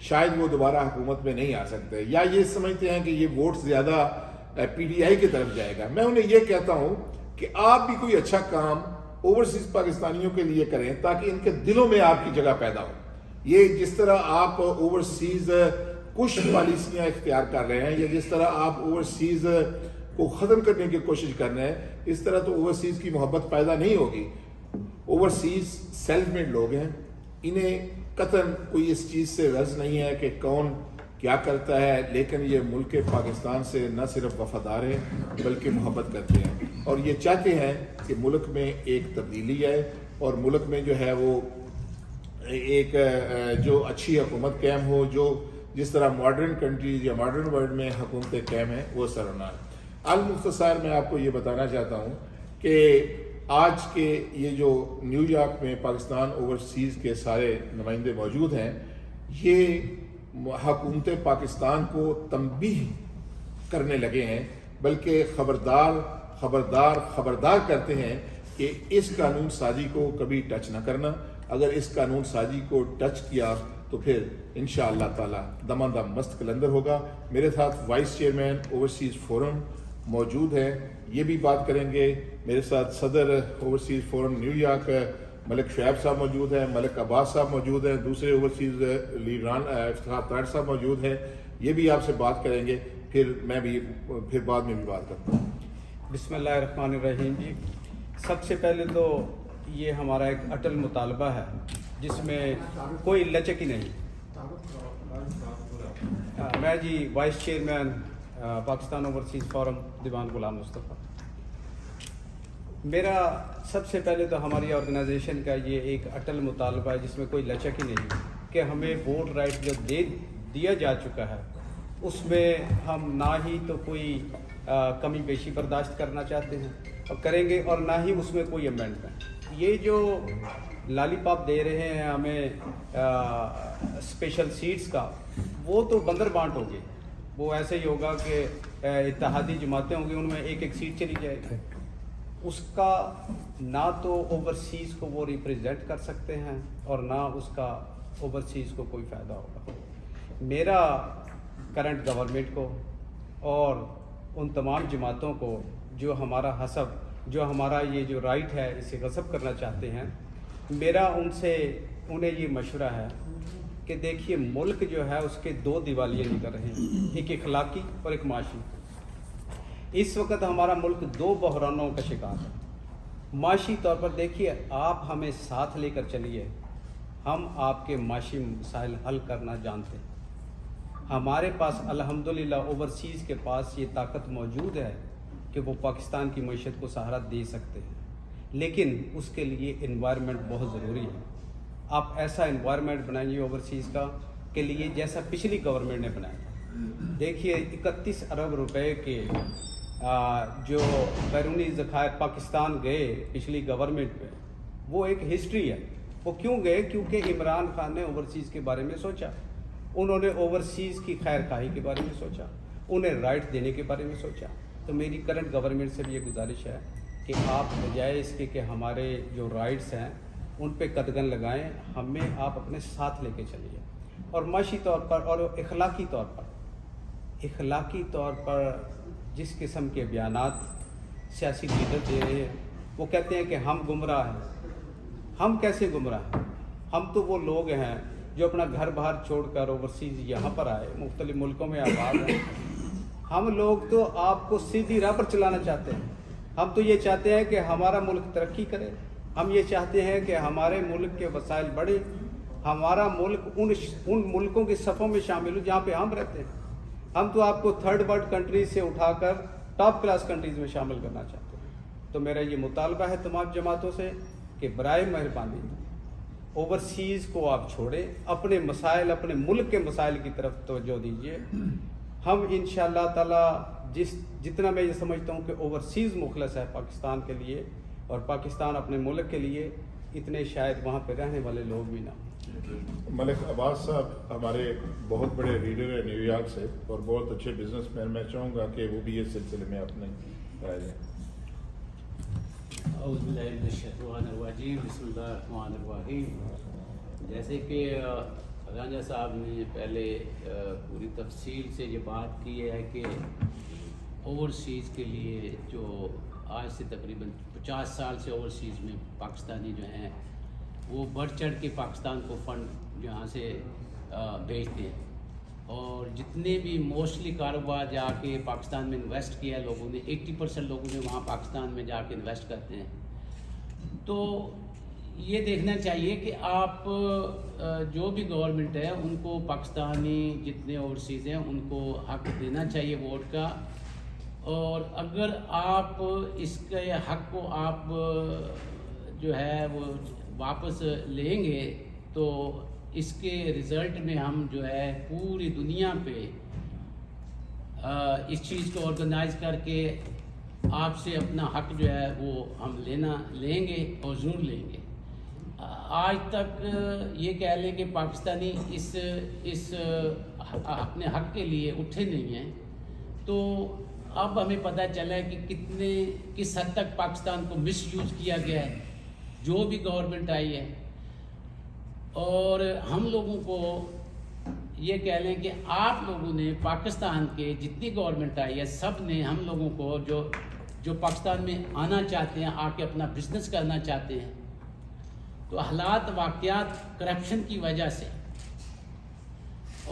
شاید وہ دوبارہ حکومت میں نہیں آ سکتے، یا یہ سمجھتے ہیں کہ یہ ووٹ زیادہ پی ٹی آئی کی طرف جائے گا۔ میں انہیں یہ کہتا ہوں کہ آپ بھی کوئی اچھا کام اوورسیز پاکستانیوں کے لیے کریں تاکہ ان کے دلوں میں آپ کی جگہ پیدا ہو۔ یہ جس طرح آپ اوورسیز کچھ پالیسیاں اختیار کر رہے ہیں، یا جس طرح آپ اوورسیز کو ختم کرنے کی کوشش کر رہے ہیں، اس طرح تو اوورسیز کی محبت پیدا نہیں ہوگی۔ اوورسیز سیلف میڈ لوگ ہیں، انہیں قطعاً کوئی اس چیز سے غرض نہیں ہے کہ کون کیا کرتا ہے، لیکن یہ ملک پاکستان سے نہ صرف وفادار ہیں بلکہ محبت کرتے ہیں، اور یہ چاہتے ہیں کہ ملک میں ایک تبدیلی آئے، اور ملک میں جو ہے وہ ایک جو اچھی حکومت قائم ہو، جو جس طرح ماڈرن کنٹریز یا ماڈرن ورلڈ میں حکومتیں قائم ہیں وہ سرنار۔ المختصر میں آپ کو یہ بتانا چاہتا ہوں کہ آج کے یہ جو نیو یارک میں پاکستان اوورسیز کے سارے نمائندے موجود ہیں، یہ حکومت پاکستان کو تنبیہ کرنے لگے ہیں، بلکہ خبردار کرتے ہیں کہ اس قانون سازی کو کبھی ٹچ نہ کرنا۔ اگر اس قانون سازی کو ٹچ کیا تو پھر انشاءاللہ تعالی دماں دم مست کلندر ہوگا۔ میرے ساتھ وائس چیئرمین اوورسیز فورم موجود ہیں، یہ بھی بات کریں گے۔ میرے ساتھ صدر اوورسیز فورم نیو یارک ملک شعیب صاحب موجود ہیں، ملک عباس صاحب موجود ہیں، دوسرے اوورسیز لیڈران افتخار طاہر صاحب موجود ہیں، یہ بھی آپ سے بات کریں گے۔ پھر بعد میں بھی بات کرتا ہوں۔ بسم اللہ الرحمن الرحیم جی، سب سے پہلے تو یہ ہمارا ایک اٹل مطالبہ ہے جس میں کوئی لچک ہی نہیں۔ میں جی vice chairman Pakistan overseas forum Diwan Ghulam مصطفیٰ، میرا سب سے پہلے تو ہماری آرگنائزیشن کا یہ ایک اٹل مطالبہ ہے جس میں کوئی لچک ہی نہیں کہ ہمیں ووٹ رائٹ جو دیا جا چکا ہے اس میں ہم نہ ہی تو کوئی کمی بیشی برداشت کرنا چاہتے ہیں اور کریں گے، اور نہ ہی اس میں کوئی امینڈمنٹ۔ یہ جو لالی پاپ دے رہے ہیں ہمیں اسپیشل سیٹس کا، وہ تو بندر بانٹ ہوگی، وہ ایسے ہی ہوگا کہ اتحادی جماعتیں ہوں گی، ان میں ایک ایک سیٹ چلی جائے گی۔ اس کا نہ تو اوورسیز کو وہ ریپریزنٹ کر سکتے ہیں اور نہ اس کا اوورسیز کو کوئی فائدہ ہوگا۔ میرا کرنٹ گورنمنٹ کو اور ان تمام جماعتوں کو جو ہمارا حسب، جو ہمارا یہ جو رائٹ ہے اسے غصب کرنا چاہتے ہیں، میرا انہیں یہ مشورہ ہے کہ دیکھیے ملک جو ہے اس کے دو دیوالیاں نکل رہے ہیں، ایک اخلاقی اور ایک معاشی۔ اس وقت ہمارا ملک دو بحرانوں کا شکار ہے۔ معاشی طور پر دیکھیے، آپ ہمیں ساتھ لے کر چلیے، ہم آپ کے معاشی مسائل حل کرنا جانتے ہیں۔ ہمارے پاس الحمدللہ اوورسیز کے پاس یہ طاقت موجود ہے کہ وہ پاکستان کی معیشت کو سہارا دے سکتے ہیں، لیکن اس کے لیے انوائرمنٹ بہت ضروری ہے۔ آپ ایسا انوائرمنٹ بنائیے اوورسیز کا کے لیے جیسا پچھلی گورنمنٹ نے بنایا۔ دیکھیے 31 ارب روپے کے جو بیرونی ذخائر پاکستان گئے پچھلی گورنمنٹ میں، وہ ایک ہسٹری ہے۔ وہ کیوں گئے؟ کیونکہ عمران خان نے اوورسیز کے بارے میں سوچا، انہوں نے اوورسیز کی خیر خواہی کے بارے میں سوچا، انہیں رائٹ دینے کے بارے میں سوچا۔ تو میری کرنٹ گورنمنٹ سے بھی یہ گزارش ہے کہ آپ بجائے اس کے کہ ہمارے جو رائٹس ہیں ان پہ قدغن لگائیں، ہمیں آپ اپنے ساتھ لے کے چلیے۔ اور معاشی طور پر اور اخلاقی طور پر جس قسم کے بیانات سیاسی لیڈر دے رہے ہیں، وہ کہتے ہیں کہ ہم گمراہ ہیں۔ ہم کیسے گمراہ ہیں؟ ہم تو وہ لوگ ہیں جو اپنا گھر باہر چھوڑ کر اوورسیز یہاں پر آئے، مختلف ملکوں میں آباد ہیں۔ ہم لوگ تو آپ کو سیدھی راہ پر چلانا چاہتے ہیں۔ ہم تو یہ چاہتے ہیں کہ ہمارا ملک ترقی کرے، ہم یہ چاہتے ہیں کہ ہمارے ملک کے وسائل بڑھے، ہمارا ملک ان ملکوں کی صفوں میں شامل ہو جہاں پہ ہم رہتے ہیں۔ ہم تو آپ کو تھرڈ ورلڈ کنٹریز سے اٹھا کر ٹاپ کلاس کنٹریز میں شامل کرنا چاہتے ہیں۔ تو میرا یہ مطالبہ ہے تمام جماعتوں سے کہ برائے مہربانی اوورسیز کو آپ چھوڑیں، اپنے مسائل، اپنے ملک کے مسائل کی طرف توجہ دیجیے۔ ہم انشاءاللہ تعالی جتنا میں یہ سمجھتا ہوں کہ اوورسیز مخلص ہے پاکستان کے لیے اور پاکستان اپنے ملک کے لیے، اتنے شاید وہاں پہ رہنے والے لوگ بھی نہ ہوں۔ ملک عباس صاحب ہمارے بہت بڑے ریڈر ہیں نیو یارک سے اور بہت اچھے بزنس مین، میں چاہوں گا کہ وہ بھی اس سلسلے میں اپنے رائے دیں۔ اعوذ باللہ من الشیطان الرجیم، بسم اللہ الرحمن الرحیم۔ جیسے کہ رانجھا صاحب نے پہلے پوری تفصیل سے یہ بات کی ہے کہ اوورسیز کے لیے جو آج سے تقریباً 50 سال سے اوورسیز میں پاکستانی جو ہیں وہ بڑھ چڑھ کے پاکستان کو فنڈ جہاں سے بھیجتے ہیں، اور جتنے بھی موسٹلی کاروبار جا کے پاکستان میں انویسٹ کیا ہے لوگوں نے، 80% لوگوں نے وہاں پاکستان میں جا کے انویسٹ کرتے ہیں. تو یہ دیکھنا چاہیے کہ آپ جو بھی گورنمنٹ ہے ان کو پاکستانی جتنے اوورسیز ہیں ان کو حق دینا چاہیے ووٹ کا، اور اگر آپ اس کے حق کو آپ جو ہے وہ واپس لیں گے تو اس کے رزلٹ میں ہم جو ہے پوری دنیا پہ اس چیز کو آرگنائز کر کے آپ سے اپنا حق جو ہے وہ ہم لیں گے اور ضرور لیں گے. آج تک یہ کہہ لیں کہ پاکستانی اس اپنے حق کے لیے اٹھے نہیں ہیں، تو اب ہمیں پتہ چلا ہے کہ کس حد تک پاکستان کو مس یوز کیا گیا ہے جو بھی گورنمنٹ آئی ہے. اور ہم لوگوں کو یہ کہہ لیں کہ آپ لوگوں نے پاکستان کے جتنی گورنمنٹ آئی ہے سب نے ہم لوگوں کو جو پاکستان میں آنا چاہتے ہیں، آ کے اپنا بزنس کرنا چاہتے ہیں، تو حالات واقعات کرپشن کی وجہ سے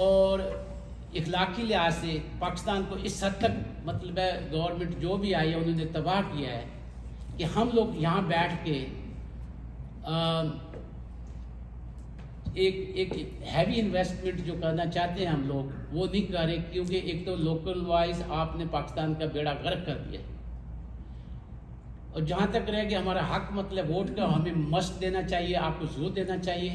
اور اخلاقی لحاظ سے پاکستان کو اس حد تک مطلب ہے گورنمنٹ جو بھی آئی ہے انہوں نے تباہ کیا ہے کہ ہم لوگ یہاں بیٹھ کے ایک ہیوی انویسٹمنٹ جو کرنا چاہتے ہیں ہم لوگ وہ نہیں کر رہے، کیونکہ ایک تو لوکل وائز آپ نے پاکستان کا بیڑا غرق کر دیا. اور جہاں تک رہے کہ ہمارا حق مطلب ووٹ کا، ہمیں مسٹ دینا چاہیے، آپ کو ضرور دینا چاہیے.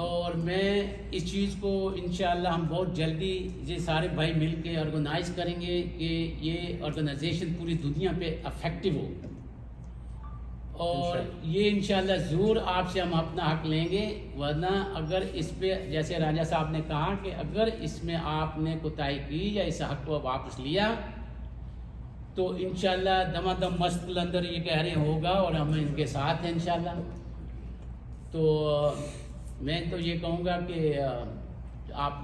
اور میں اس چیز کو انشاءاللہ ہم بہت جلدی یہ سارے بھائی مل کے آرگنائز کریں گے کہ یہ آرگنائزیشن پوری دنیا پہ افیکٹو ہو، اور یہ انشاءاللہ ضرور آپ سے ہم اپنا حق لیں گے. ورنہ اگر اس پہ جیسے رانجھا صاحب نے کہا کہ اگر اس میں آپ نے کوتاہی کی یا اس حق کو واپس لیا تو انشاءاللہ دمادم مست اندر یہ کہہ رہے ہوگا اور ہم ان کے ساتھ ہیں انشاءاللہ. تو میں تو یہ کہوں گا کہ آپ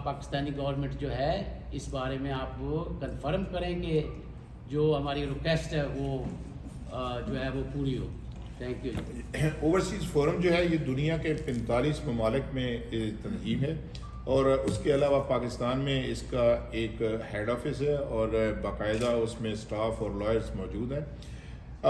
پاکستانی گورنمنٹ جو ہے اس بارے میں آپ کنفرم کریں کہ جو ہماری ریکویسٹ ہے وہ جو ہے وہ پوری ہو. Thank you. اوورسیز فورم جو ہے یہ دنیا کے 45 ممالک میں تنظیم ہے، اور اس کے علاوہ پاکستان میں اس کا ایک ہیڈ آفس ہے اور باقاعدہ اس میں سٹاف اور لائرز موجود ہیں.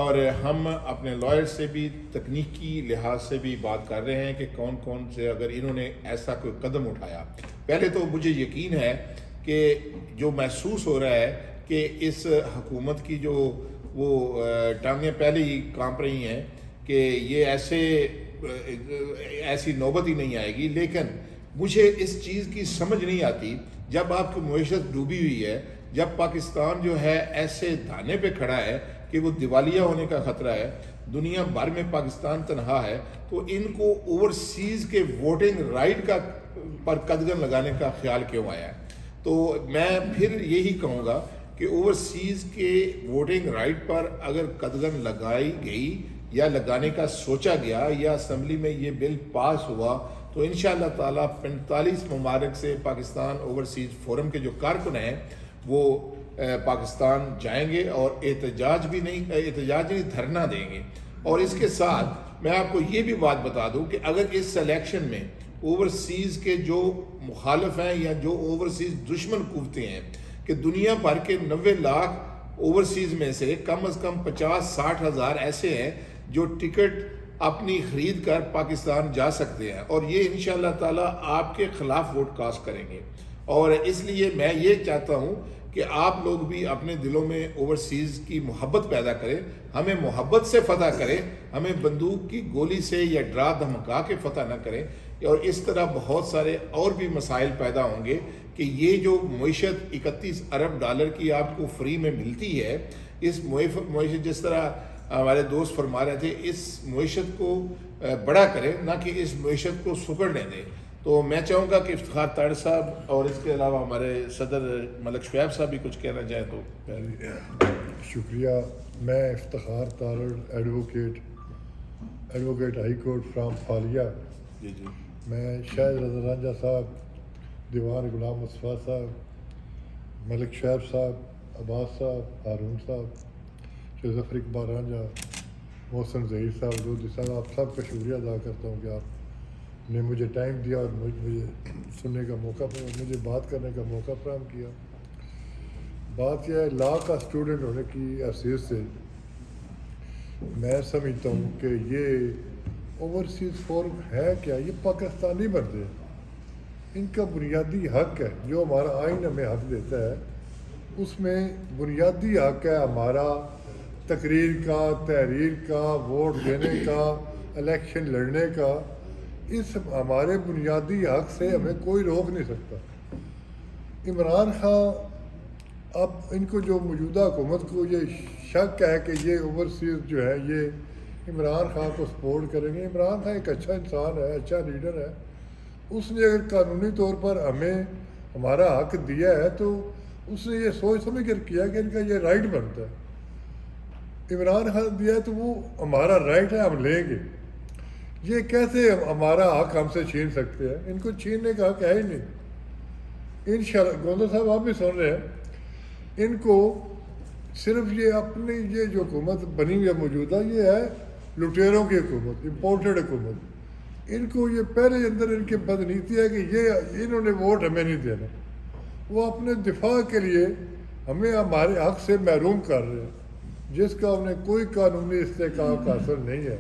اور ہم اپنے لائر سے بھی تکنیکی لحاظ سے بھی بات کر رہے ہیں کہ کون کون سے اگر انہوں نے ایسا کوئی قدم اٹھایا. پہلے تو مجھے یقین ہے کہ جو محسوس ہو رہا ہے کہ اس حکومت کی جو وہ ٹانگیں پہلے ہی کانپ رہی ہیں کہ یہ ایسی نوبت ہی نہیں آئے گی. لیکن مجھے اس چیز کی سمجھ نہیں آتی جب آپ کی معیشت ڈوبی ہوئی ہے، جب پاکستان جو ہے ایسے دھانے پہ کھڑا ہے کہ وہ دیوالیہ ہونے کا خطرہ ہے، دنیا بھر میں پاکستان تنہا ہے، تو ان کو اوورسیز کے ووٹنگ رائٹ پر قدغن لگانے کا خیال کیوں آیا ہے؟ تو میں پھر یہی کہوں گا کہ اوورسیز کے ووٹنگ رائٹ پر اگر قدغن لگائی گئی یا لگانے کا سوچا گیا یا اسمبلی میں یہ بل پاس ہوا تو انشاءاللہ تعالیٰ 45 ممالک سے پاکستان اوورسیز فورم کے جو کارکن ہیں وہ پاکستان جائیں گے اور احتجاج نہیں دھرنا دیں گے. اور اس کے ساتھ میں آپ کو یہ بھی بات بتا دوں کہ اگر اس الیکشن میں اوورسیز کے جو مخالف ہیں یا جو اوورسیز دشمن قوتیں ہیں کہ دنیا بھر کے 90 لاکھ اوورسیز میں سے کم از کم 50-60 ہزار ایسے ہیں جو ٹکٹ اپنی خرید کر پاکستان جا سکتے ہیں، اور یہ انشاءاللہ تعالیٰ آپ کے خلاف ووٹ کاسٹ کریں گے. اور اس لیے میں یہ چاہتا ہوں کہ آپ لوگ بھی اپنے دلوں میں اوورسیز کی محبت پیدا کریں، ہمیں محبت سے فتح کریں، ہمیں بندوق کی گولی سے یا ڈرا دھمکا کے فتح نہ کریں. اور اس طرح بہت سارے اور بھی مسائل پیدا ہوں گے کہ یہ جو معیشت 31 ارب ڈالر کی آپ کو فری میں ملتی ہے، اس معیشت جس طرح ہمارے دوست فرما رہے تھے، اس معیشت کو بڑا کریں، نہ کہ اس معیشت کو سکڑنے دیں. تو میں چاہوں گا کہ افتخار تاڑ صاحب اور اس کے علاوہ ہمارے صدر ملک شعیب صاحب بھی کچھ کہنا چاہیں تو. شکریہ. میں Iftikhar Tarar advocate high court from Phalia. جی میں شاہد رضا رانجھا صاحب، دیوان غلام مصطفیٰ صاحب، ملک شعیب صاحب، عباس صاحب، ہارون صاحب، شیخ ظفر اقبال رانجھا، محسن ظہیر صاحب، رودی صاحب، آپ سب کا شکریہ ادا کرتا ہوں کہ آپ نے مجھے ٹائم دیا اور مجھے سننے کا موقع مجھے بات کرنے کا موقع فراہم کیا۔ بات یہ ہے، لا کا اسٹوڈنٹ ہونے کی حیثیت سے میں سمجھتا ہوں کہ یہ اوورسیز فورم ہے کیا، یہ پاکستانی بندے ہیں، ان کا بنیادی حق ہے جو ہمارا آئین ہمیں حق دیتا ہے، اس میں بنیادی حق ہے ہمارا تقریر کا، تحریر کا، ووٹ دینے کا، الیکشن لڑنے کا۔ اس ہمارے بنیادی حق سے ہمیں کوئی روک نہیں سکتا۔ عمران خان، اب ان کو جو موجودہ حکومت کو یہ شک ہے کہ یہ اوورسیز جو ہے یہ عمران خان کو سپورٹ کریں گے۔ عمران خان ایک اچھا انسان ہے، اچھا لیڈر ہے، اس نے اگر قانونی طور پر ہمیں ہمارا حق دیا ہے تو اس نے یہ سوچ سمجھ کر کیا کہ ان کا یہ رائٹ بنتا ہے۔ عمران خان دیا ہے تو وہ ہمارا رائٹ ہے، ہم لیں گے۔ یہ کیسے ہمارا حق ہم سے چھین سکتے ہیں؟ ان کو چھیننے کا حق ہے ہی نہیں۔ انشاءاللہ گوندہ صاحب آپ بھی سن رہے ہیں، ان کو صرف یہ اپنی یہ جو حکومت بنی ہوئی ہے موجودہ، یہ ہے لٹیروں کی حکومت، امپورٹڈ حکومت۔ ان کو یہ پہلے اندر ان کی بدنیتی ہے کہ یہ انہوں نے ووٹ ہمیں نہیں دینا، وہ اپنے دفاع کے لیے ہمیں ہمارے حق سے محروم کر رہے ہیں، جس کا انہیں کوئی قانونی استحقاق حاصل نہیں ہے۔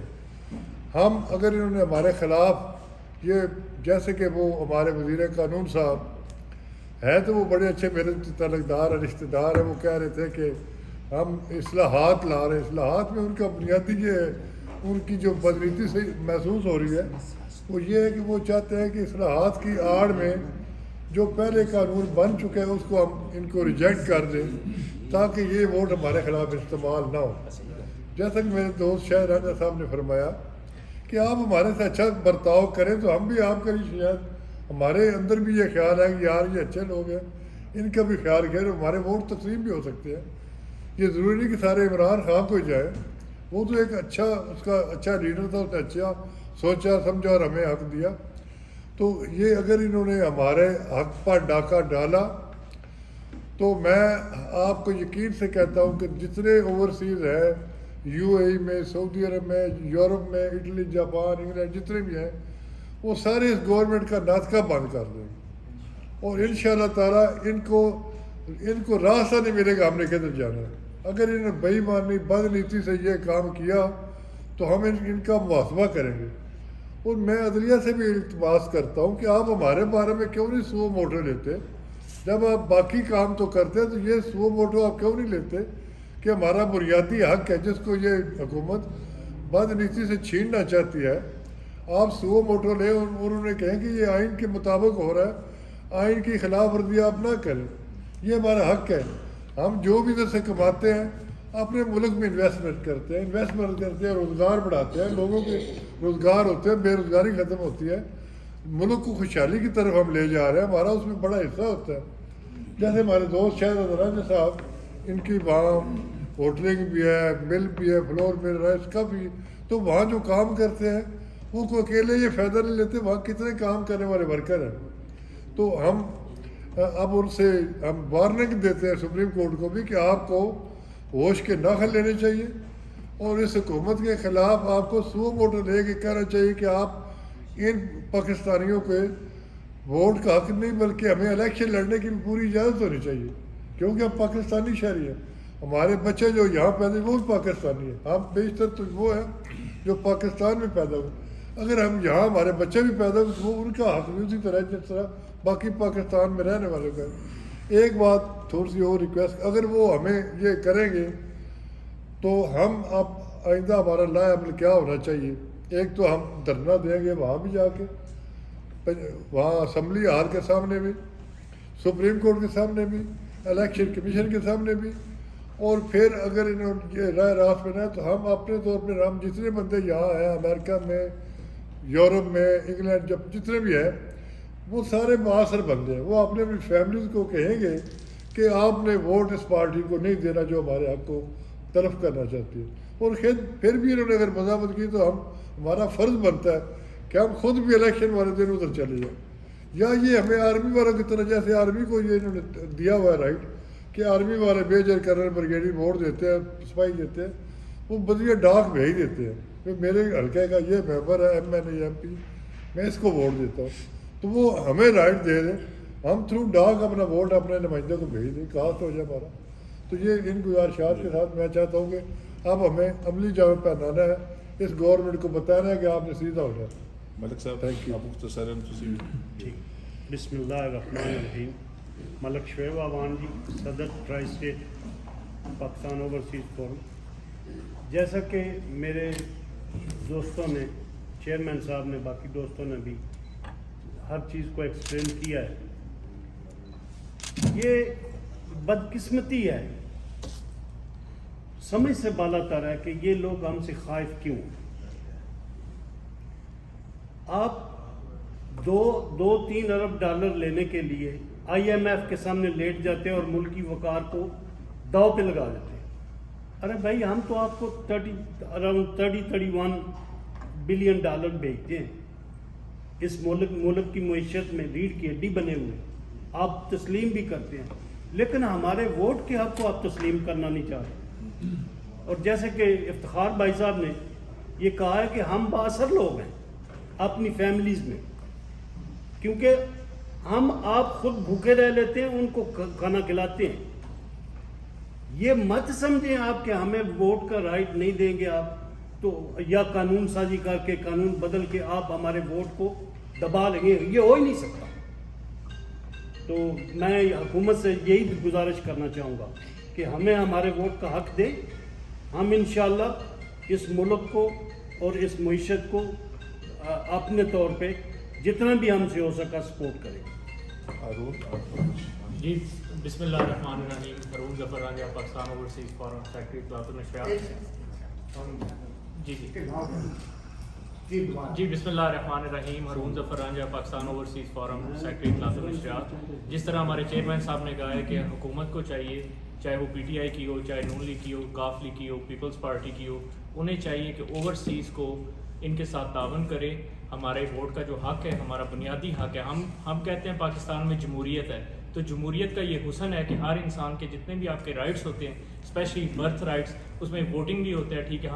ہم اگر انہوں نے ہمارے خلاف یہ، جیسے کہ وہ ہمارے وزیر قانون صاحب ہے تو وہ بڑے اچھے میرے تعلقدار اور رشتہ دار ہیں، وہ کہہ رہے تھے کہ ہم اصلاحات لا رہے ہیں۔ اصلاحات میں ان کا بنیادی یہ ہے، ان کی جو بدنیتی سے محسوس ہو رہی ہے وہ یہ ہے کہ وہ چاہتے ہیں کہ اصلاحات کی آڑ میں جو پہلے قانون بن چکے ہیں اس کو ہم ان کو ریجیکٹ کر دیں تاکہ یہ ووٹ ہمارے خلاف استعمال نہ ہو۔ جیسا کہ میرے دوست شاہد رانجھا صاحب نے فرمایا کہ آپ ہمارے سے اچھا برتاؤ کریں تو ہم بھی آپ کا شاید ہمارے اندر بھی یہ خیال ہے کہ یار یہ اچھے لوگ ہیں، ان کا بھی خیال کرے، ہمارے ووٹ تقسیم بھی ہو سکتے ہیں۔ یہ ضروری نہیں کہ سارے عمران خان کو ہی جائے، وہ تو ایک اچھا، اس کا اچھا لیڈر تھا، اس نے اچھا سوچا سمجھا اور ہمیں حق دیا۔ تو یہ اگر انہوں نے ہمارے حق پر ڈاکہ ڈالا تو میں آپ کو یقین سے کہتا ہوں کہ جتنے اوورسیز ہیں، یو اے ای میں، سعودی عرب میں، یورپ میں، اٹلی، جاپان، انگلینڈ، جتنے بھی ہیں، وہ سارے اس گورنمنٹ کا ناطقہ بند کر دیں گے، اور انشاءاللہ تعالیٰ ان کو راستہ نہیں ملے گا ہم نے کدھر جانا ہے۔ اگر انہوں نے بے ایمانی بدنیتی سے یہ کام کیا تو ہم ان کا محاسبہ کریں گے۔ اور میں عدلیہ سے بھی التماس کرتا ہوں کہ آپ ہمارے بارے میں کیوں نہیں سو موٹو لیتے؟ جب آپ باقی کام تو کرتے ہیں تو یہ سو موٹو آپ کیوں نہیں لیتے کہ ہمارا بنیادی حق ہے جس کو یہ حکومت بدنیتی سے چھیننا چاہتی ہے؟ آپ سو موٹو لیں اور انہوں نے کہیں کہ یہ آئین کے مطابق ہو رہا ہے، آئین کی خلاف ورزی آپ نہ کریں، یہ ہمارا حق ہے۔ ہم جو بھی ادھر سے کماتے ہیں اپنے ملک میں انویسٹمنٹ کرتے ہیں، روزگار بڑھاتے ہیں، لوگوں کے روزگار ہوتے ہیں، بے روزگاری ختم ہوتی ہے، ملک کو خوشحالی کی طرف ہم لے جا رہے ہیں، ہمارا اس میں بڑا حصہ ہوتا ہے۔ جیسے ہمارے دوست شاہد رضا رانجھا صاحب، ان کی وہاں ہوٹلنگ بھی ہے، مل بھی ہے، فلور مل رہا ہے، اس کا بھی، تو وہاں جو کام کرتے ہیں وہ کو اکیلے یہ فائدہ نہیں لیتے، وہاں کتنے کام کرنے والے ورکر ہیں۔ تو ہم اب ان سے ہم وارننگ دیتے ہیں سپریم کورٹ کو بھی کہ آپ کو ہوش کے ناخن لینے چاہیے، اور اس حکومت کے خلاف آپ کو سو موٹو لے کے کہنا چاہیے کہ آپ ان پاکستانیوں کے ووٹ کا حق نہیں بلکہ ہمیں الیکشن لڑنے کی پوری اجازت ہونی چاہیے، کیونکہ ہم پاکستانی شہری ہیں، ہمارے بچے جو یہاں پیدا ہوئے وہ پاکستانی ہیں، ہم بیشتر تو وہ ہیں جو پاکستان میں پیدا ہوئے۔ اگر ہم یہاں ہمارے بچے بھی پیدا ہوئے تو وہ ان کا حق بھی اسی طرح جس طرح باقی پاکستان میں رہنے والوں کا۔ ایک بات تھوڑی سی اور ریکویسٹ، اگر وہ ہمیں یہ کریں گے تو ہم اب آئندہ ہمارا لائے عمل کیا ہونا چاہیے؟ ایک تو ہم دھرنا دیں گے وہاں بھی جا کے، وہاں اسمبلی ہال کے سامنے بھی، سپریم کورٹ کے سامنے بھی، الیکشن کمیشن کے سامنے بھی، اور پھر اگر انہوں یہ رائے راست میں نہ تو ہم اپنے طور پر ہم جتنے بندے یہاں ہیں امریکہ میں، یورپ میں، انگلینڈ، جب جتنے بھی ہیں وہ سارے معاصر بندے ہیں، وہ اپنے اپنی فیملیز کو کہیں گے کہ آپ نے ووٹ اس پارٹی کو نہیں دینا جو ہمارے حق کو طرف کرنا چاہتی ہے۔ اور پھر بھی انہوں نے اگر مذاہبت کی تو ہمارا فرض بنتا ہے کہ ہم خود بھی الیکشن والے دن ادھر چلے جائیں، یا یہ ہمیں آرمی والوں کی طرح، جیسے آرمی کو یہ انہوں نے دیا ہوا ہے رائٹ کہ آرمی والے میجر کرنل بریگیڈیئر ووٹ دیتے ہیں، سپاہی دیتے ہیں، وہ بدیے ڈاک بھیج دیتے ہیں کہ میرے حلقے کا یہ ممبر ہے MNA MP، میں اس کو ووٹ دیتا ہوں، تو وہ ہمیں رائٹ دے دیں، ہم تھرو ڈاک اپنا ووٹ اپنے نمائندے کو بھیج دیں، کہا تو ہو جائے ہمارا۔ تو یہ ان گزارشات کے ساتھ میں چاہتا ہوں کہ اب ہمیں عملی جامہ پہنانا ہے، اس گورنمنٹ کو بتانا ہے کہ آپ نے سیدھا ہونا ہے۔ ملک صاحب Thank you. آپ مختصراً بسم اللہ الرحمن الرحیم۔ ملک شعیب آوان جی، صدر tri state Pakistan overseas forum. جیسا کہ میرے دوستوں نے، چیئرمین صاحب نے، باقی دوستوں نے بھی ہر چیز کو ایکسپلین کیا ہے، یہ بدقسمتی ہے، سمجھ سے بالا تر ہے کہ یہ لوگ ہم سے خائف کیوں۔ آپ 2-3 ارب ڈالر لینے کے لیے IMF کے سامنے لیٹ جاتے ہیں اور ملکی وقار کو داؤ پہ لگا دیتے ہیں۔ ارے بھائی، ہم تو آپ کو 31 بلین ڈالر بھیجتے ہیں، اس ملک کی معیشت میں ریڑھ کی ہڈی بنے ہوئے، آپ تسلیم بھی کرتے ہیں، لیکن ہمارے ووٹ کے حق کو آپ تسلیم کرنا نہیں چاہتے۔ اور جیسے کہ افتخار بھائی صاحب نے یہ کہا ہے کہ ہم بااثر لوگ ہیں اپنی فیملیز میں، کیونکہ ہم آپ خود بھوکے رہ لیتے ہیں، ان کو کھانا کھلاتے ہیں۔ یہ مت سمجھیں آپ کہ ہمیں ووٹ کا رائٹ نہیں دیں گے آپ تو، یا قانون سازی کر کے قانون بدل کے آپ ہمارے ووٹ کو دبا لیں گے، یہ ہو ہی نہیں سکتا۔ تو میں حکومت سے یہی گزارش کرنا چاہوں گا کہ ہمیں ہمارے ووٹ کا حق دیں، ہم انشاءاللہ اس ملک کو اور اس معیشت کو اپنے طور پہ جتنا بھی ہم سے ہو سکا سپورٹ کریں۔ جی بسم اللہ الرحمن الرحیم۔ ہارون ظفر رانجہ، پاکستان اوورسیز فورم، سیکرٹری اطلاعات و نشریات۔ جی بسم اللہ الرحمن الرحیم۔ ہارون ظفر رانجہ، پاکستان اوورسیز فورم، سیکرٹری اطلاعات و نشریات۔ جس طرح ہمارے چیئرمین صاحب نے کہا ہے کہ حکومت کو چاہیے، چاہے وہ PTI کی ہو، چاہے نون لیگ کی ہو، کاف لیگ کی ہو، پیپلز پارٹی کی ہو، انہیں چاہیے کہ اوورسیز کو ان کے ساتھ تعاون کرے۔ ہمارے ووٹ کا جو حق ہے، ہمارا بنیادی حق ہے، ہم کہتے ہیں پاکستان میں جمہوریت ہے، تو جمہوریت کا یہ حسن ہے کہ ہر انسان کے جتنے بھی آپ کے رائٹس ہوتے ہیں، اسپیشلی برتھ رائٹس، اس میں ووٹنگ بھی ہوتا ہے، ٹھیک ہے۔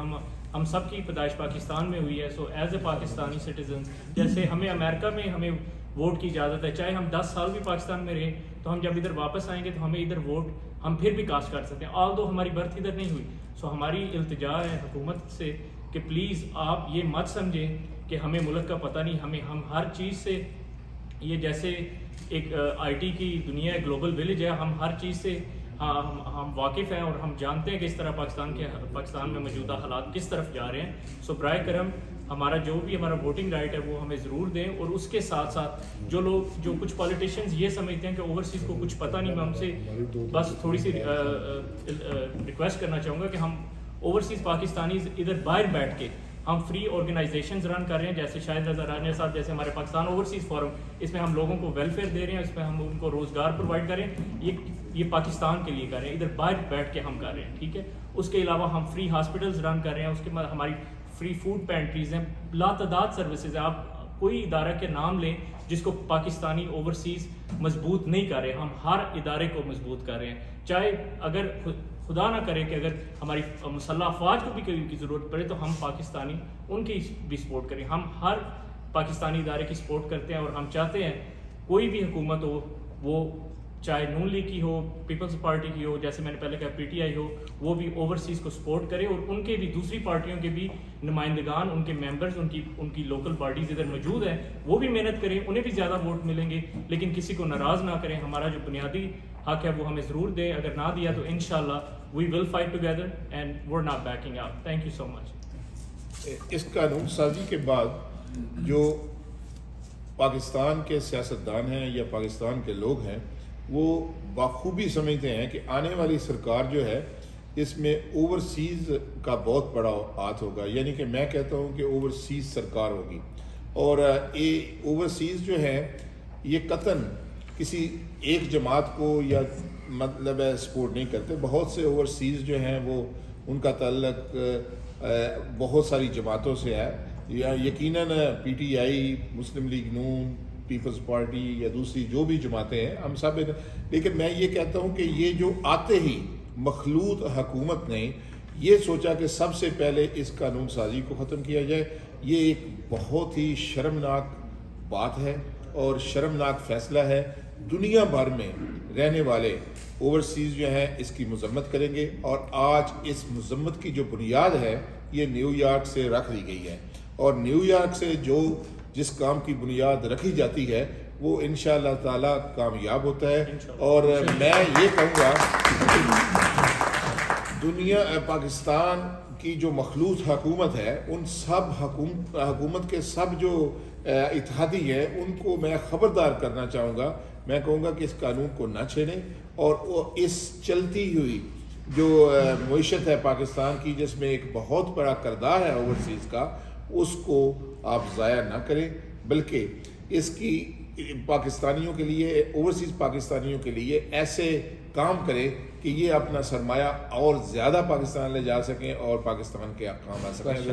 ہم سب کی پیدائش پاکستان میں ہوئی ہے، so as a Pakistani citizen, جیسے ہمیں امریکہ میں ہمیں ووٹ کی اجازت ہے، چاہے ہم 10 سال بھی پاکستان میں رہیں، تو ہم جب ادھر واپس آئیں گے تو ہمیں ادھر ووٹ ہم پھر بھی کاسٹ کر سکتے ہیں، آل دو ہماری برتھ ادھر نہیں ہوئی۔ سو ہماری التجا ہے حکومت سے کہ پلیز آپ یہ مت سمجھیں کہ ہمیں ملک کا پتہ نہیں، ہم ہر چیز سے، یہ جیسے ایک IT کی دنیا ہے، گلوبل ولیج ہے، ہم ہر چیز سے ہم واقف ہیں اور ہم جانتے ہیں کہ اس طرح پاکستان میں موجودہ حالات کس طرف جا رہے ہیں۔ سو برائے کرم ہمارا جو بھی ہمارا ووٹنگ رائٹ ہے وہ ہمیں ضرور دیں، اور اس کے ساتھ ساتھ جو کچھ پولیٹیشینز یہ سمجھتے ہیں کہ اوورسیز کو کچھ پتہ نہیں، میں ہم سے بس تھوڑی سی ریکویسٹ کرنا چاہوں گا کہ ہم اوورسیز پاکستانیز ادھر باہر بیٹھ کے ہم فری آرگنائزیشنز رن کر رہے ہیں، جیسے شاہد رضا رانجہ صاحب، جیسے ہمارے پاکستان اوورسیز فورم، اس میں ہم لوگوں کو ویلفیئر دے رہے ہیں، اس میں ہم ان کو روزگار پرووائڈ کر رہے ہیں، یہ پاکستان کے لیے کر رہے ہیں، ادھر باہر بیٹھ کے ہم کر رہے ہیں، ٹھیک ہے۔ اس کے علاوہ ہم فری ہاسپٹلز رن کر رہے ہیں، اس کے بعد ہماری فری فوڈ پینٹریز ہیں، لاتعداد سروسز ہیں۔ آپ کوئی ادارہ کے نام لیں جس کو پاکستانی اوورسیز مضبوط نہیں کر رہے، ہم ہر ادارے کو مضبوط کر رہے ہیں، چاہے اگر خدا نہ کرے کہ اگر ہماری مسلح افواج کو بھی کی ضرورت پڑے تو ہم پاکستانی ان کی بھی سپورٹ کریں، ہم ہر پاکستانی ادارے کی سپورٹ کرتے ہیں، اور ہم چاہتے ہیں کوئی بھی حکومت ہو، وہ چاہے نون لیگ کی ہو، پیپلز پارٹی کی ہو، جیسے میں نے پہلے کہا PTI ہو، وہ بھی اوورسیز کو سپورٹ کرے، اور ان کے بھی دوسری پارٹیوں کے بھی نمائندگان، ان کے ممبرز، ان کی لوکل پارٹیز ادھر موجود ہیں، وہ بھی محنت کریں، انہیں بھی زیادہ ووٹ ملیں گے، لیکن کسی کو ناراض نہ کریں۔ ہمارا جو بنیادی حق ہے وہ ہمیں ضرور دیں، اگر نہ دیا تو انشاءاللہ we will fight together and we're not backing out. Thank you so much. اس قانون سازی کے بعد جو پاکستان کے سیاستدان ہیں یا پاکستان کے لوگ ہیں، وہ بخوبی سمجھتے ہیں کہ آنے والی سرکار جو ہے اس میں اوورسیز کا بہت بڑا ہاتھ ہوگا، یعنی کہ میں کہتا ہوں کہ اوورسیز سرکار ہوگی، اور یہ اوورسیز جو ہے یہ قطعاً کسی ایک جماعت کو یا مطلب ہے سپورٹ نہیں کرتے، بہت سے اوورسیز جو ہیں وہ ان کا تعلق بہت ساری جماعتوں سے ہے، یا یقیناً پی ٹی آئی، مسلم لیگ نون، پیپلز پارٹی یا دوسری جو بھی جماعتیں ہیں، ہم سب، لیکن میں یہ کہتا ہوں کہ یہ جو آتے ہی مخلوط حکومت نے یہ سوچا کہ سب سے پہلے اس قانون سازی کو ختم کیا جائے، یہ ایک بہت ہی شرمناک بات ہے اور شرمناک فیصلہ ہے. دنیا بھر میں رہنے والے اوورسیز جو ہیں اس کی مذمت کریں گے، اور آج اس مذمت کی جو بنیاد ہے یہ نیو یارک سے رکھ دی گئی ہے، اور نیو یارک سے جس کام کی بنیاد رکھی جاتی ہے وہ انشاءاللہ تعالی کامیاب ہوتا ہے. اور میں یہ کہوں گا پاکستان کی جو مخلوط حکومت ہے ان سب حکومت کے سب جو اتحادی ہیں ان کو میں خبردار کرنا چاہوں گا. میں کہوں گا کہ اس قانون کو نہ چھیڑیں، اور اس چلتی ہوئی جو معیشت ہے پاکستان کی جس میں ایک بہت بڑا کردار ہے اوورسیز کا، اس کو آپ ضائع نہ کریں، بلکہ اس کی پاکستانیوں کے لیے، اوورسیز پاکستانیوں کے لیے ایسے کام کریں کہ یہ اپنا سرمایہ اور زیادہ پاکستان لے جا سکیں اور پاکستان کے کام آ سکیں. راجہ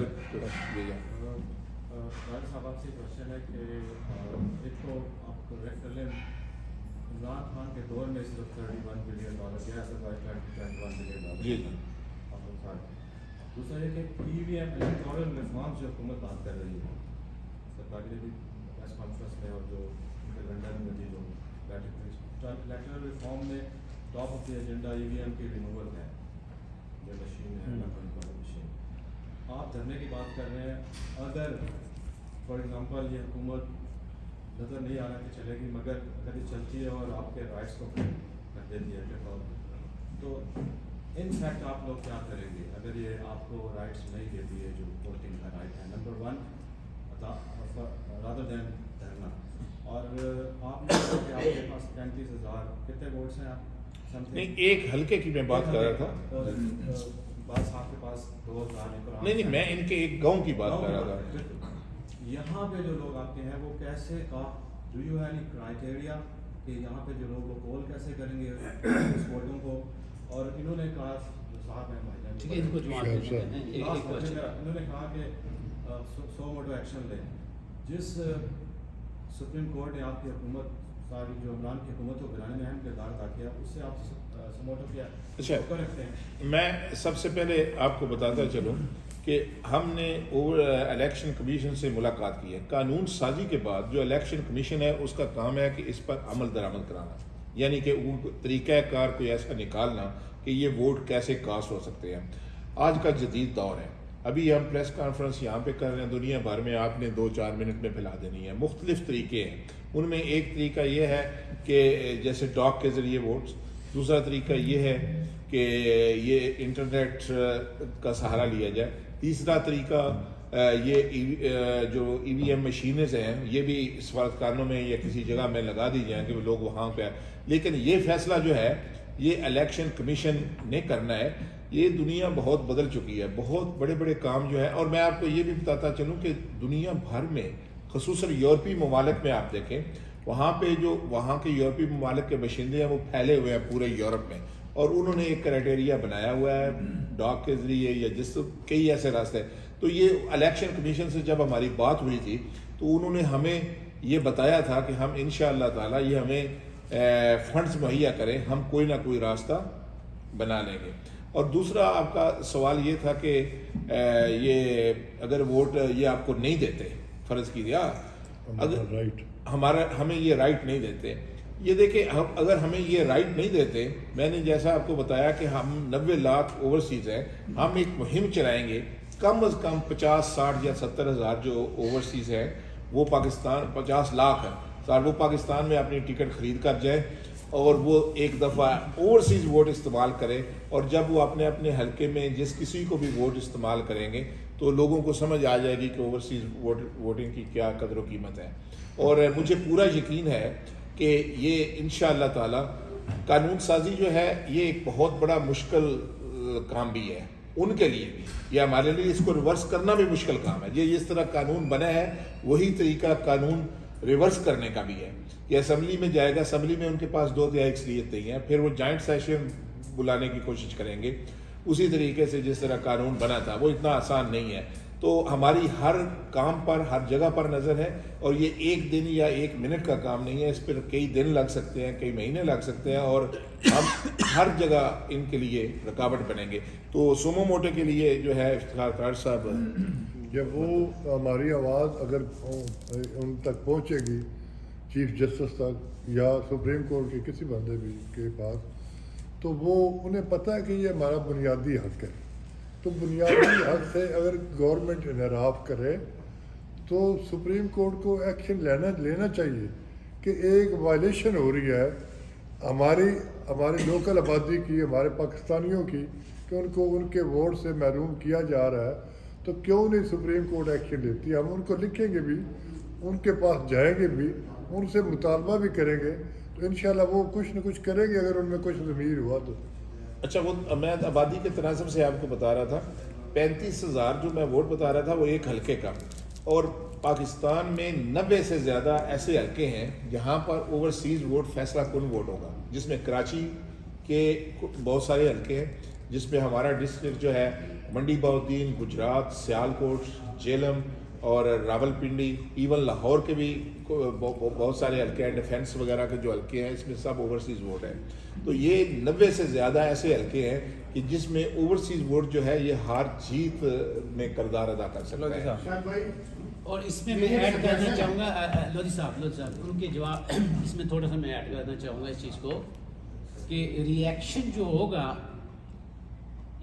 صاحب آپ سے کوشچن ہے کہ ایک تو آپ کو ریفرنڈم عمران خان کے دور میں صرف $31 بلین گیا، $21 بلین. جی دوسرا یہ کہ ای وی ایم الیکٹورل ریفارمس جو حکومت بات کر رہی ہے سرکار کی پریس کانفرنس میں، اور جو لنڈن میں تھی جو الیکٹورل ریفارم میں top of the agenda EVM وی ایم کی ریموول ہے، جو مشین ہے الیکٹرانک مشین. آپ دھرنے کی بات کر رہے ہیں، اگر فار ایگزامپل یہ حکومت نظر نہیں آ رہا کہ چلے گی، مگر اگر یہ چلتی ہے اور آپ کے رائٹس کو کر دیتی ہے تو ان فیکٹ آپ لوگ کیا کریں گے اگر یہ آپ کو رائٹس نہیں دیتی ہے جو ووٹنگ کا رائٹ ہے؟ نمبر 1 رادر دین دھرنا. اور آپ نے کہا کہ آپ کے پاس 35,000 کتنے ووٹس ہیں آپ؟ نہیں، ایک حلقے کی میں بات کر رہا تھا. بس آپ کے پاس 2,000. نہیں، میں ان کے ایک گاؤں کی بات کر رہا تھا. یہاں پہ جو لوگ آتے ہیں وہ کیسے do you have any criteria کہ یہاں پہ جو لوگ وہ کال کیسے کریں گے اس ووٹوں کو؟ اور انہوں نے کہا جو صاحب ہیں بھائی انہوں نے کہا کہ 100 ووٹو ایکشن لیں. جس سپریم کورٹ نے آپ کی حکومت ساری جو عمران کی حکومت کو گرانے میں اہم کردار ادا کیا، اس سے آپ سموٹو کیا رکھتے ہیں؟ میں سب سے پہلے آپ کو بتاتا چلوں کہ ہم نے الیکشن کمیشن سے ملاقات کی ہے. قانون سازی کے بعد جو الیکشن کمیشن ہے اس کا کام ہے کہ اس پر عمل درآمد کرانا، یعنی کہ طریقہ کار کوئی ایسا نکالنا کہ یہ ووٹ کیسے کاسٹ ہو سکتے ہیں. آج کا جدید دور ہے. ابھی ہم پریس کانفرنس یہاں پہ کر رہے ہیں، دنیا بھر میں آپ نے 2-4 منٹ میں پھیلا دینی ہے. مختلف طریقے ہیں. ان میں ایک طریقہ یہ ہے کہ جیسے ڈاک کے ذریعے ووٹس، دوسرا طریقہ یہ ہے کہ یہ انٹرنیٹ کا سہارا لیا جائے، تیسرا طریقہ یہ جو ای وی ایم مشینز ہیں یہ بھی سفارتخانوں میں یا کسی جگہ میں لگا دی جائیں کہ لوگ وہاں پہ. لیکن یہ فیصلہ جو ہے یہ الیکشن کمیشن نے کرنا ہے. یہ دنیا بہت بدل چکی ہے، بہت بڑے بڑے کام جو ہے. اور میں آپ کو یہ بھی بتاتا چلوں کہ دنیا بھر میں خصوصاً یورپی ممالک میں آپ دیکھیں، وہاں پہ جو وہاں کے یورپی ممالک کے باشندے ہیں وہ پھیلے ہوئے ہیں پورے یورپ میں، اور انہوں نے ایک کرائٹیریا بنایا ہوا ہے ڈاک کے ذریعے یا جس کئی ایسے راستے. تو یہ الیکشن کمیشن سے جب ہماری بات ہوئی تھی تو انہوں نے ہمیں یہ بتایا تھا کہ ہم انشاءاللہ تعالی یہ ہمیں فنڈز مہیا کریں، ہم کوئی نہ کوئی راستہ بنا لیں گے. اور دوسرا آپ کا سوال یہ تھا کہ یہ اگر ووٹ یہ آپ کو نہیں دیتے، فرض کیجیے ہمیں یہ رائٹ نہیں دیتے. یہ دیکھیں اگر ہمیں یہ رائٹ نہیں دیتے، میں نے جیسا آپ کو بتایا کہ ہم 90 لاکھ اوورسیز ہیں، ہم ایک مہم چلائیں گے کم از کم 50, 60 یا 70 ہزار جو اوورسیز ہیں وہ پاکستان 50 لاکھ ہیں وہ پاکستان میں اپنی ٹکٹ خرید کر جائیں اور وہ ایک دفعہ اوورسیز ووٹ استعمال کریں. اور جب وہ اپنے اپنے حلقے میں جس کسی کو بھی ووٹ استعمال کریں گے تو لوگوں کو سمجھ آ جائے گی کہ اوورسیز ووٹنگ کی کیا قدر و قیمت ہے. اور مجھے پورا یقین ہے کہ یہ انشاءاللہ تعالی قانون سازی جو ہے یہ ایک بہت بڑا مشکل کام بھی ہے ان کے لیے بھی، یہ ہمارے لیے اس کو ریورس کرنا بھی مشکل کام ہے. یہ جس طرح قانون بنا ہے وہی طریقہ قانون ریورس کرنے کا بھی ہے. یہ اسمبلی میں جائے گا، اسمبلی میں ان کے پاس 2/3 اکثریت نہیں ہے، پھر وہ جوائنٹ سیشن بلانے کی کوشش کریں گے اسی طریقے سے جس طرح قانون بنا تھا. وہ اتنا آسان نہیں ہے. تو ہماری ہر کام پر ہر جگہ پر نظر ہے، اور یہ ایک دن یا ایک منٹ کا کام نہیں ہے، اس پر کئی دن لگ سکتے ہیں، کئی مہینے لگ سکتے ہیں، اور ہم ہر جگہ ان کے لیے رکاوٹ بنیں گے۔ تو سومو موٹو کے لیے جو ہے افتخار کار صاحب، جب وہ ہماری آواز اگر ان تک پہنچے گی چیف جسٹس تک یا سپریم کورٹ کے کسی بندے بھی کے پاس، تو وہ انہیں پتہ ہے کہ یہ ہمارا بنیادی حق ہے، تو بنیادی حق سے اگر گورنمنٹ انحراف کرے تو سپریم کورٹ کو ایکشن لینا چاہیے کہ ایک وائلیشن ہو رہی ہے ہماری لوکل آبادی کی، ہمارے پاکستانیوں کی، کہ ان کو ان کے ووٹ سے محروم کیا جا رہا ہے، تو کیوں نہیں سپریم کورٹ ایکشن لیتی؟ ہم ان کو لکھیں گے بھی، ان کے پاس جائیں گے بھی، ان سے مطالبہ بھی کریں گے، تو انشاءاللہ وہ کچھ نہ کچھ کریں گے اگر ان میں کچھ ضمیر ہوا تو۔ اچھا، وہ میں آبادی کے تناظر سے آپ کو بتا رہا تھا، 35,000 جو میں ووٹ بتا رہا تھا وہ ایک حلقے کا، اور پاکستان میں 90 سے زیادہ ایسے حلقے ہیں جہاں پر اوورسیز ووٹ فیصلہ کن ووٹ ہوگا، جس میں کراچی کے بہت سارے حلقے ہیں، جس میں ہمارا ڈسٹرکٹ جو ہے منڈی بہاؤالدین، گجرات، سیالکوٹ، جیلم اور راول پنڈی، ایون لاہور کے بھی بہت سارے حلقے ہیں، ڈیفینس وغیرہ کے جو حلقے ہیں اس میں سب اوورسیز ووٹ ہیں۔ تو یہ 90 سے زیادہ ایسے حلقے ہیں کہ جس میں اوورسیز ووٹ جو ہے یہ ہار جیت میں کردار ادا کر سکتا ہے۔ اور اس میں ایڈ کرنا چاہوں گا لودھی صاحب ان کے جواب، اس میں تھوڑا سا میں ایڈ کرنا چاہوں گا اس چیز کو کہ ریئیکشن جو ہوگا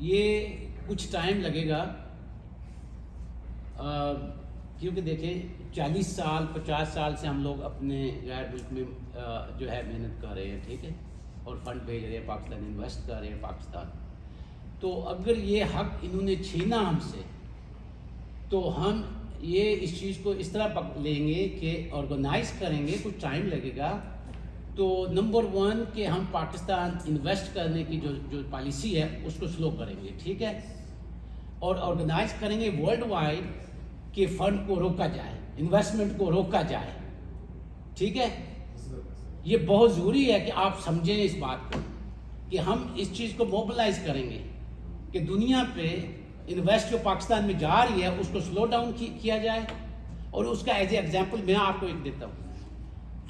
یہ کچھ ٹائم لگے گا، کیونکہ دیکھیں 40 سال 50 سال سے ہم لوگ اپنے غیر ملک میں جو ہے محنت کر رہے ہیں، ٹھیک ہے، اور فنڈ بھیج رہے ہیں، پاکستان انویسٹ کر رہے ہیں پاکستان، تو اگر یہ حق انہوں نے چھینا ہم سے تو ہم یہ اس چیز کو اس طرح لیں گے کہ آرگنائز کریں گے، کچھ ٹائم لگے گا، تو نمبر 1 کہ ہم پاکستان انویسٹ کرنے کی جو پالیسی ہے اس کو سلو کریں گے، ٹھیک ہے، اور آرگنائز کریں گے ورلڈ وائڈ کہ فنڈ کو روکا جائے، انویسٹمنٹ کو روکا جائے، ٹھیک ہے۔ یہ بہت ضروری ہے کہ آپ سمجھیں اس بات کو کہ ہم اس چیز کو موبلائز کریں گے کہ دنیا پہ انویسٹ جو پاکستان میں جا رہی ہے اس کو سلو ڈاؤن کیا جائے، اور اس کا ایز اے ایگزامپل میں آپ کو ایک دیتا ہوں۔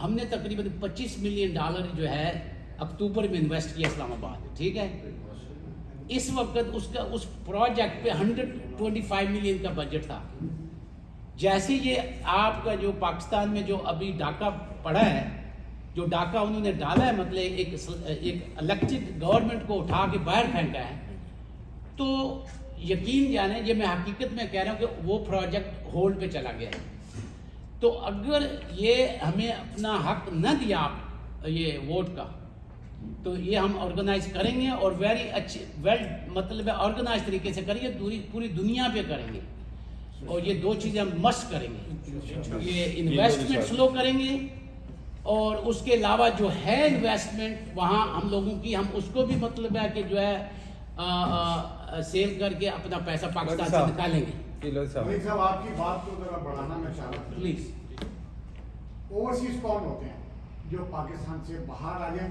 ہم نے تقریباً $25 ملین جو ہے اکتوبر میں انویسٹ کیا اسلام آباد، ٹھیک ہے، اس وقت اس پروجیکٹ پہ 125 ملین کا بجٹ تھا۔ جیسے یہ آپ کا جو پاکستان میں جو ابھی ڈاکہ پڑا ہے، جو ڈاکہ انہوں نے ڈالا ہے، مطلب ایک الیکٹڈ گورنمنٹ کو اٹھا کے باہر پھینکا ہے، تو یقین جانیں یہ میں حقیقت میں کہہ رہا ہوں کہ وہ پروجیکٹ ہولڈ پہ چلا گیا ہے۔ تو اگر یہ ہمیں اپنا حق نہ دیا یہ ووٹ کا، تو یہ ہم آرگنائز کریں گے، اور ویری اچھی مطلب آرگنائز طریقے سے کریں گے، پوری دنیا پہ کریں گے، اور یہ 2 چیزیں ہم مسٹ کریں گے، یہ انویسٹمنٹ سلو کریں گے، اور اس کے علاوہ جو ہے انویسٹمنٹ وہاں ہم لوگوں کی، ہم اس کو بھی مطلب ہے کہ جو ہے سیل کر کے اپنا پیسہ پاکستان سے نکالیں گے۔ صاحب آپ کی بات کو ذرا بڑھانا میں چاہ رہا ہوں، پلیز۔ اوورسیز کون ہوتے ہیں جو پاکستان سے باہر آ جائیں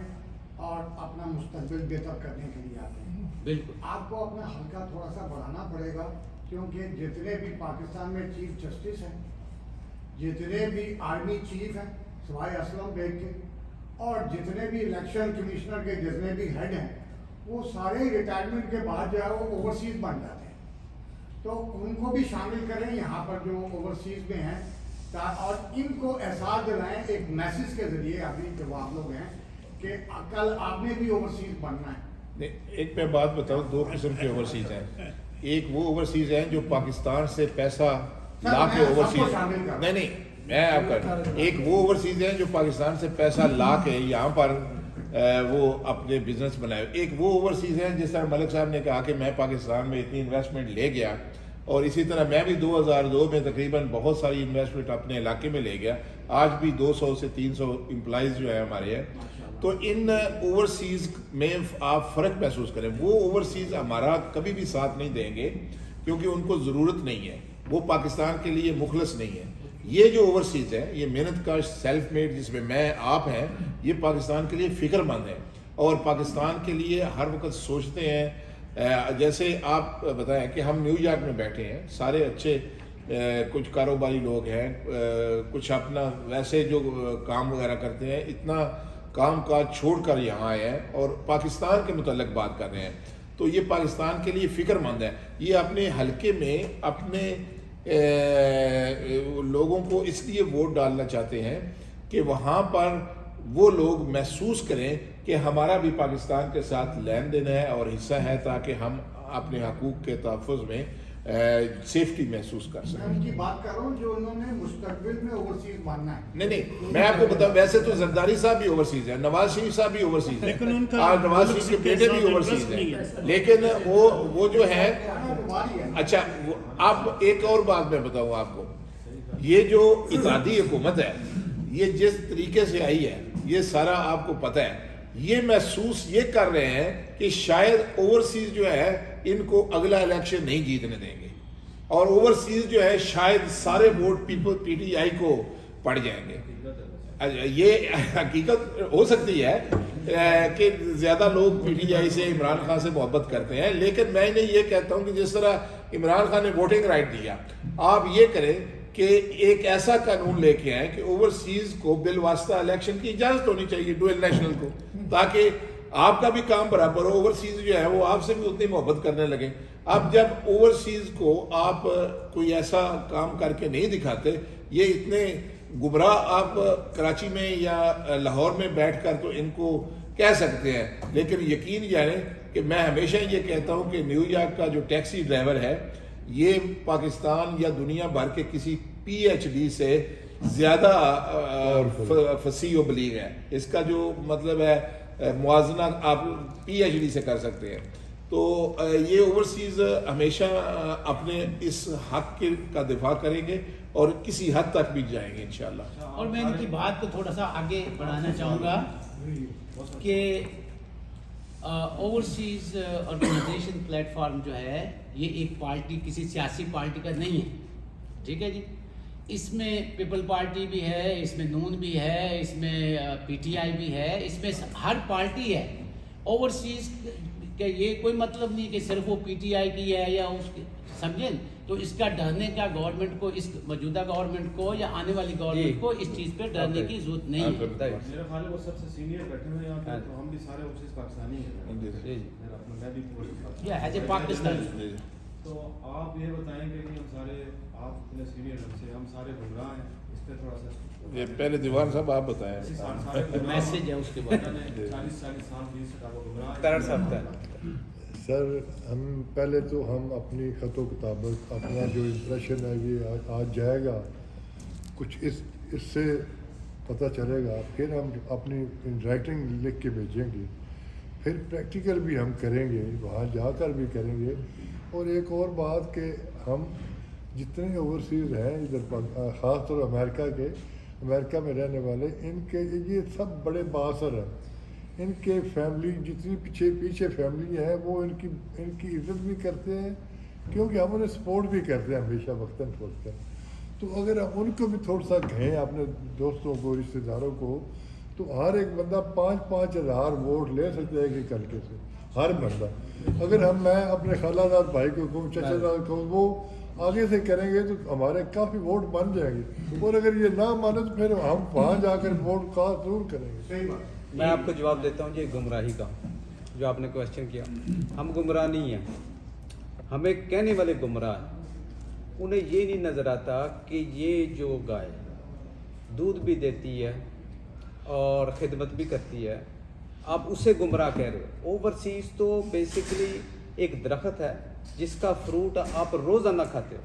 اور اپنا مستقبل بہتر کرنے کے لیے آتے ہیں؟ بالکل آپ کو اپنا حلقہ تھوڑا سا بڑھانا پڑے گا، کیونکہ جتنے بھی پاکستان میں چیف جسٹس ہیں، جتنے بھی آرمی چیف ہیں سوائے اسلم بیگ کے، اور جتنے بھی الیکشن کمشنر کے جتنے بھی ہیڈ ہیں، وہ سارے ریٹائرمنٹ کے بعد جو ہے وہ اوورسیز بن جاتے ہیں، تو ان کو بھی شامل کریں یہاں پر جو اوورسیز میں ہیں، اور ان کو احساس دلائیں ایک میسج کے ذریعے ابھی جو آپ لوگ ہیں کہ کل آپ نے بھی اوورسیز بننا ہے۔ ایک میں بات بتاؤں، 2 قسم کے اوورسیز ہیں، ایک وہ اوورسیز ہیں جو پاکستان سے پیسہ لا کے اوورسیز، نہیں میں آپ کا، ایک وہ اوورسیز ہیں جو پاکستان سے پیسہ لا کے یہاں پر وہ اپنے بزنس بنائے، ایک وہ اوورسیز ہیں جس طرح ملک صاحب نے کہا کہ میں پاکستان میں اتنی انویسٹمنٹ لے گیا، اور اسی طرح میں بھی 2002 میں تقریباً بہت ساری انویسٹمنٹ اپنے علاقے میں لے گیا، آج بھی 200 سے 300 امپلائیز جو ہے ہمارے ہیں، تو ان اوورسیز میں آپ فرق محسوس کریں، وہ اوورسیز ہمارا کبھی بھی ساتھ نہیں دیں گے کیونکہ ان کو ضرورت نہیں ہے، وہ پاکستان کے لیے مخلص نہیں ہے۔ یہ جو اوورسیز ہے، یہ محنت کا سیلف میڈ جس میں میں آپ ہیں، یہ پاکستان کے لیے فکر مند ہے، اور پاکستان کے لیے ہر وقت سوچتے ہیں جیسے آپ بتائیں کہ ہم نیو یارک میں بیٹھے ہیں، سارے اچھے کچھ کاروباری لوگ ہیں، کچھ اپنا ویسے جو کام وغیرہ کرتے ہیں، اتنا کام کاج چھوڑ کر یہاں آئے ہیں اور پاکستان کے متعلق بات کر رہے ہیں، تو یہ پاکستان کے لیے فکر مند ہے. یہ اپنے حلقے میں اپنے لوگوں کو اس لیے ووٹ ڈالنا چاہتے ہیں کہ وہاں پر وہ لوگ محسوس کریں کہ ہمارا بھی پاکستان کے ساتھ لین دین ہے اور حصہ ہے، تاکہ ہم اپنے حقوق کے تحفظ میں سیفٹی محسوس کر میں سکیں. ان کی بات کر رہا ہوں جو انہوں نے مستقبل میں اوورسیز ماننا ہے. نہیں میں آپ کو بتاؤں، ویسے تو زرداری صاحب بھی اوورسیز ہیں، نواز شریف صاحب بھی اوورسیز ہیں، لیکن ان کا اور نواز شریف کے بیٹے بھی اوورسیز ہیں، لیکن وہ جو ہے اچھا آپ ایک اور بات میں بتاؤں آپ کو، یہ جو اتحادی حکومت ہے یہ جس طریقے سے آئی ہے یہ سارا آپ کو پتہ ہے. یہ محسوس یہ کر رہے ہیں کہ شاید اوورسیز جو ہے ان کو اگلا الیکشن نہیں جیتنے دیں گے، اور اوورسیز جو ہے شاید سارے ووٹ پی ٹی آئی کو پڑ جائیں گے. یہ حقیقت ہو سکتی ہے کہ زیادہ لوگ پی ٹی آئی سے عمران خان سے محبت کرتے ہیں، لیکن میں انہیں یہ کہتا ہوں کہ جس طرح عمران خان نے ووٹنگ رائٹ دیا، آپ یہ کریں کہ ایک ایسا قانون لے کے آئیں کہ اوورسیز کو بالواسطہ الیکشن کی اجازت ہونی چاہیے، ڈوئل نیشنل کو، تاکہ آپ کا بھی کام برابر ہو، اوورسیز جو ہے وہ آپ سے بھی اتنی محبت کرنے لگے. اب جب اوورسیز کو آپ کوئی ایسا کام کر کے نہیں دکھاتے، یہ اتنے گمراہ آپ کراچی میں یا لاہور میں بیٹھ کر تو ان کو کہہ سکتے ہیں، لیکن یقین جانیں کہ میں ہمیشہ یہ کہتا ہوں کہ نیو یارک کا جو ٹیکسی ڈرائیور ہے یہ پاکستان یا دنیا بھر کے کسی پی ایچ ڈی سے زیادہ فصیح و بلیغ ہے. اس کا جو مطلب ہے موازنہ آپ پی ایچ ڈی سے کر سکتے ہیں. تو یہ اوورسیز ہمیشہ اپنے اس حق کا دفاع کریں گے اور کسی حد تک بھی جائیں گے انشاءاللہ. اور میں ان کی بات کو تھوڑا سا آگے بڑھانا چاہوں گا کہ اوورسیز آرگنائزیشن پلیٹ فارم جو ہے یہ ایک پارٹی کسی سیاسی پارٹی کا نہیں ہے، ٹھیک ہے جی. اس میں پیپل پارٹی بھی ہے، اس میں نون بھی ہے، اس میں پی ٹی آئی بھی ہے، اس میں ہر پارٹی ہے. اوورسیز کا یہ کوئی مطلب نہیں کہ صرف وہ پی ٹی آئی کی ہے یا اس کی، سمجھیں. تو اس کا ڈرنے کا گورنمنٹ کو، اس موجودہ گورنمنٹ کو یا آنے والی گورنمنٹ کو اس چیز پہ ڈرنے کی ضرورت نہیں ہے. میرا خیال ہے وہ سب سے سینئر بیٹھے ہوئے یہاں پہ، تو ہم بھی سارے اوورسیز پاکستانی ہیں، میں بھی ایز اے پاکستانی. تو آپ یہ بتائیں گے کہ ہم سارے، آپ اتنے سینئر ہم سے، ہم سارے گمراہ ہیں، اس پہ تھوڑا سا یہ پہلے دیوان صاحب آپ بتائیں. میسج ہے اس کے بعد. 40 سال 20 کا وہ گمراہ طرح صاحب سر ہم پہلے تو ہم اپنی خط و کتابت اپنا جو امپریشن ہے یہ آج جائے گا، کچھ اس سے پتہ چلے گا، پھر ہم اپنی رائٹنگ لکھ کے بھیجیں گے، پھر پریکٹیکل بھی ہم کریں گے، وہاں جا کر بھی کریں گے. اور ایک اور بات کہ ہم جتنے اوورسیز ہیں ادھر خاص طور امریکہ میں رہنے والے، ان کے یہ سب بڑے بااثر ہیں. ان کے فیملی جتنی پیچھے فیملی ہیں وہ ان کی عزت بھی کرتے ہیں، کیونکہ ہم انہیں سپورٹ بھی کرتے ہیں ہمیشہ وقتاً فوقتاً. تو اگر ہم ان کو بھی تھوڑا سا کہیں اپنے دوستوں کو، رشتہ داروں کو، تو ہر ایک بندہ 5-5 ہزار ووٹ لے سکتا ہے کہ کلکے سے، ہر بندہ. اگر میں اپنے خالہ زاد بھائی کو کہوں، چچا زاد کو، وہ آگے سے کریں گے تو ہمارے کافی ووٹ بن جائیں گے. اور اگر یہ نہ مانے تو پھر ہم وہاں جا کر ووٹ کاسٹ ضرور کریں گے. صحیح بات. میں آپ کو جواب دیتا ہوں. یہ گمراہی کا جو آپ نے کوشچن کیا، ہم گمراہ نہیں ہیں. ہمیں کہنے والے گمراہ ہیں. انہیں یہ نہیں نظر آتا کہ یہ جو گائے دودھ بھی دیتی ہے اور خدمت بھی کرتی ہے، آپ اسے گمراہ کہہ رہے ہو. اوورسیز تو بیسیکلی ایک درخت ہے جس کا فروٹ آپ روزانہ کھاتے ہو.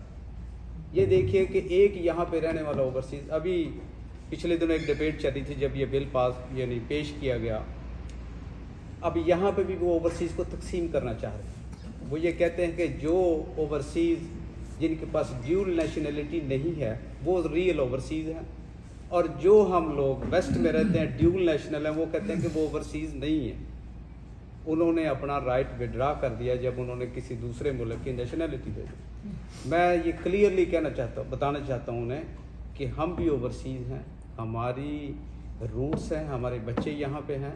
یہ دیکھیے کہ ایک یہاں پہ رہنے والا اوورسیز، ابھی پچھلے دنوں ایک ڈیبیٹ چلی تھی جب یہ بل پاس یعنی پیش کیا گیا. اب یہاں پہ بھی وہ اوورسیز کو تقسیم کرنا چاہ رہے ہیں. وہ یہ کہتے ہیں کہ جو اوورسیز جن کے پاس ڈیول نیشنلٹی نہیں ہے وہ ریئل اوورسیز ہیں، اور جو ہم لوگ ویسٹ میں رہتے ہیں ڈیول نیشنل ہیں وہ کہتے ہیں کہ وہ اوورسیز نہیں ہیں. انہوں نے اپنا رائٹ وڈرا کر دیا جب انہوں نے کسی دوسرے ملک کی نیشنلٹی دے دی. میں یہ کلیئرلی بتانا چاہتا ہوں انہیں کہ ہم بھی اوورسیز ہیں، ہماری روٹس ہیں، ہمارے بچے یہاں پہ ہیں.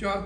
4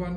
1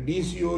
DCO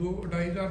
2-2.5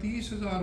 30,000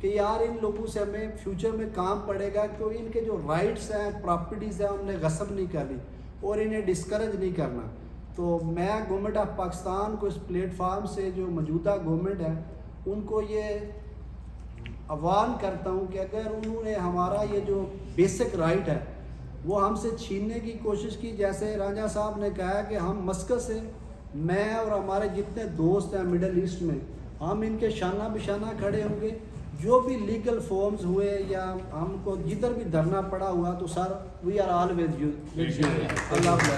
کہ یار ان لوگوں سے ہمیں فیوچر میں کام پڑے گا کہ ان کے جو رائٹس ہیں پراپرٹیز ہیں انہیں غصب نہیں کرنی اور انہیں ڈسکریج نہیں کرنا. تو میں گورنمنٹ آف پاکستان کو اس پلیٹ فارم سے جو موجودہ گورنمنٹ ہے ان کو یہ آہوان کرتا ہوں کہ اگر انہوں نے ہمارا یہ جو بیسک رائٹ ہے وہ ہم سے چھیننے کی کوشش کی، جیسے رانجھا صاحب نے کہا کہ ہم مسقط سے میں اور ہمارے جتنے دوست ہیں مڈل ایسٹ میں ہم ان کے شانہ بشانہ کھڑے ہوں گے. جو بھی لیگل فارمز ہوئے یا ہم کو جدھر بھی دھرنا پڑا ہوا تو سر وی آر آلویز یو. اللہ حافظ.